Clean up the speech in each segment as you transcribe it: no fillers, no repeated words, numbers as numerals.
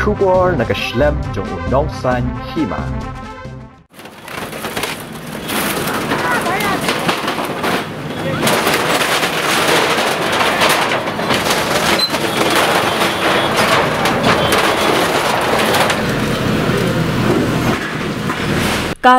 出国那个 Schlemm 中有农山起嘛。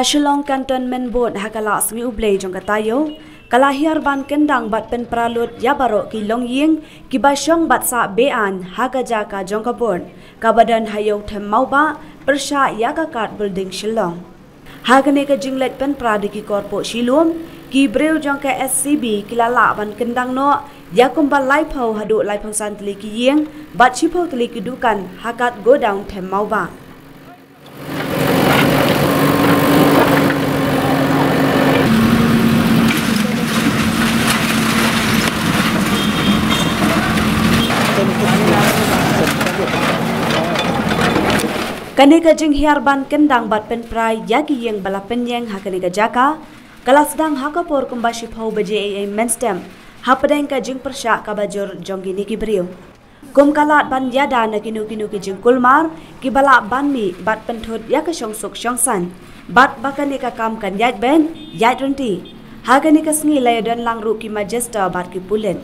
Shillong Cantonment Board hakala sengi ublei jong katayo kalahir ban kendang bat pen pralut yabaro ki longying ki basyong bat sa bean hagaja ka jong kabon kabadan hayo them mauba persha yaga kat building Shillong hagane ka jinglet pen pradi ki korpo Shilum ki breu jong ka SCB kilala ban kendang no yakum ba lai phau hadu lai phau san tli ki yeng bat chi phau tli ki dukan hakat go down them mauba Kaneka jing hiarban kendang bat pen prai yagi yang bala penyeng hakaneka jaka kalas dang hakapor kumbashi phau baje a menstem hapadeng ka jing persya ka bajur jonggini ki briu kum kalat ban yada na kinu ki jing kulmar ki bala ban mi bat pen thut ya ka shong suk shong san bat bakaneka kam kan yat ben yat runti hakaneka sngi lay dan lang ru ki majesta bat ki pulen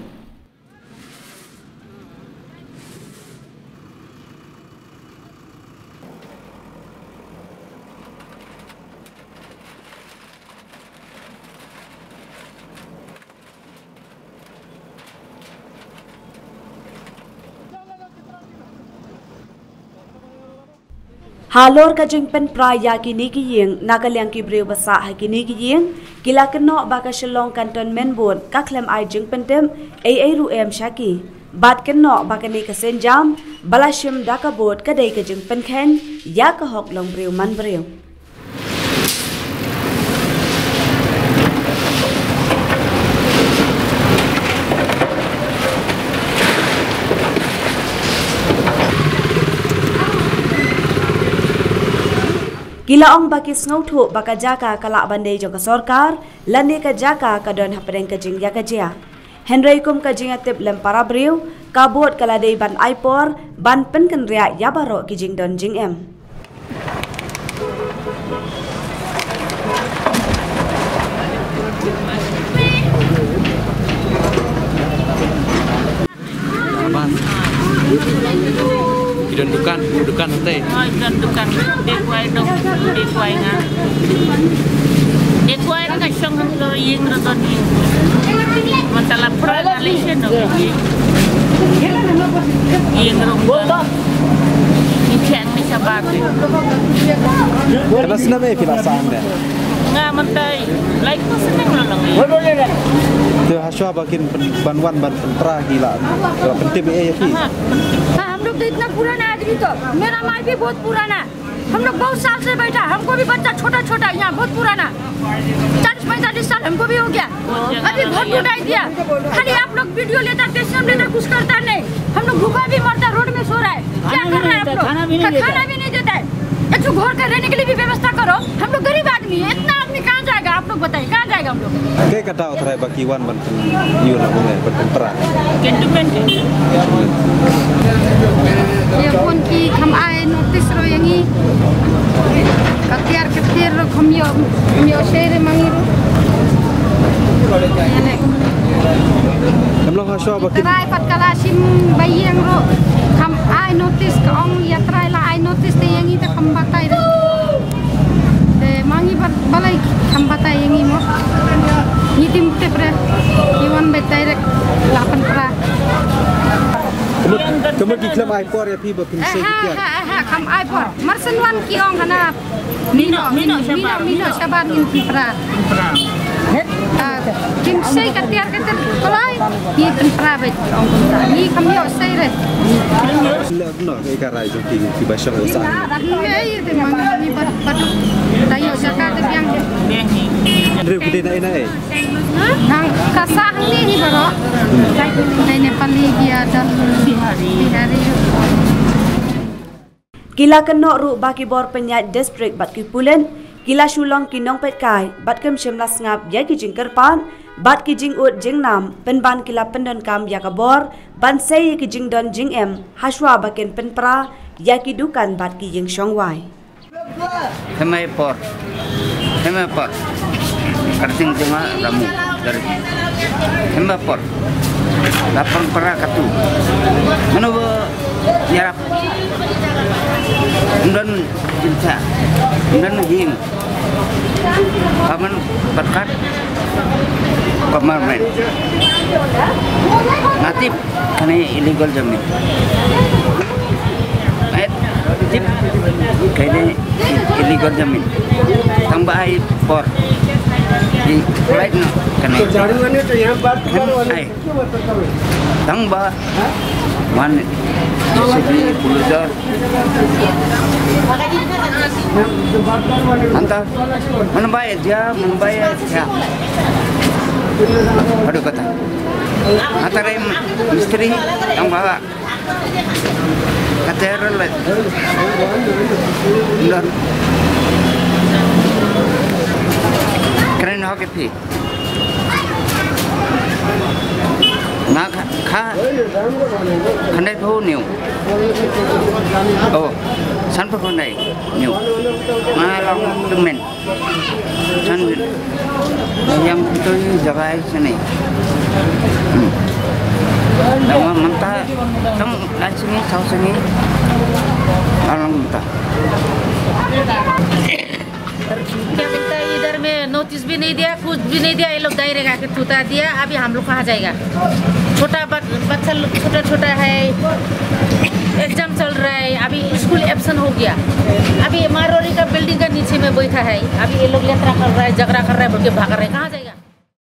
Halor ka jing pen praya kini ki yeng nakalyang ki breu basa ha kini ki yeng kila keno baka Shillong Cantonment Board ka klem ai jing pentem ai ru em shaki bat keno baka ni ka senjam balashim daka board ka dei ka jing pen khen ya ka hok long breu man breu Kila ong bakis ngautu baka jaka kalak bandai jong ka sorkar lani ka jaka kadon hapadeng ka jing ya ka jia Henry kum ka jing atip lem para briu kabot kaladei ban aipor ban penken ria yabaro ki jing don jing em dan dukan nanti. Oh, dan dukan dekuai dong, dekuai ngah. Dekuai nak syong lo yeng roton yeng. Masalah peralatan dong yeng. Yeng roton. Ikan ni sabar. Kenapa senang perasaan dia? Ngah mentai, like tu senang lo lang. Itu haswa bagian banwan ban pentra gila. Penting ya ki. हम लोग तो इतना पुराना आदमी तो मेरा माँ भी बहुत पुराना हम लोग बहुत साल से बैठा हमको भी बच्चा छोटा छोटा यहाँ बहुत पुराना 40-45 साल हमको भी हो गया अभी घर उठाई दिया खाली आप लोग वीडियो लेता टेंशन लेता कुछ करता नहीं हम लोग भूखा भी मरता रोड में सो रहा है क्या कर रहे हैं आप लोग खाना भी नहीं देता है एक तो घर का रहने के लिए भी व्यवस्था करो हम लोग गरीब आदमी है इतना आदमी कहाँ जाएगा आप लोग बताइए कहाँ जाएगा हम लोग क्या कटा उतरा है बाकी वन बन यू ना बोले pentra ये फोन की हम आए नोटिस रो यंगी कतियार रो खमियो शेर मंगिरो ये हम लोग haswa bagian try pat kala sim bayang ro हम आए नोटिस कांग या try ला आए नोटिस ते यंगी ते हम बताई ते मंगी balai हम बताई यंगी मो नीति मुक्ते प्रे इवन बताई रे लापन प्रा Kemudian klaim iPod ya pi bapin se kia. Kam iPod. Marsenwan kiong hana mino sabar ngin pra. Kim sei katiar kolai ni pra bet ong kunta. Ni kamyo sei re. No ke karai jo ki basha ho sa. Ni te mang ni pat tayo zakat biang ni. Andre gede na eh. Nang kasah ni baro. Dai Nepali dia dan bihari. Kila kenok ru baki bor penyat distrik bat ki pulen kila Shillong kinong pet kai bat kem shimlas ngap ya ki jing kerpan bat ki jing ut jing nam pen ban kila pendon kam ya kabor ban sei ki jing don jing em haswa baken pen pra ya ki dukan bat ki yeng shongwai. Hemai por kerting cuma ramu dari hemai por lapang pera katu mana nyarap dan cinta dan hing kaman berkat kemarin natif karena illegal jamin tip kayaknya illegal jamin tambah air por di flight no kena tambah mana segi bulujar antar mana bayar dia aduh kata antara misteri yang bawa kateran lah dan keren hoket pi nak kandai pun new oh san pun naik new malang temen san yang itu jaga sini nama mentah tang sini saus sini alang mentah क्या मिलता है इधर में नोटिस भी नहीं दिया कुछ भी नहीं दिया ये लोग डायरेक्ट आके थूता दिया अभी हम लोग कहाँ जाएगा छोटा बच्चा छोटा है एग्जाम चल रहा है अभी स्कूल एब्सेंट हो गया अभी मारोरी का बिल्डिंग का नीचे में बैठा है अभी ये लोग यात्रा कर रहा है झगड़ा कर रहा है बोल के भाग रहा है कहाँ जाएगा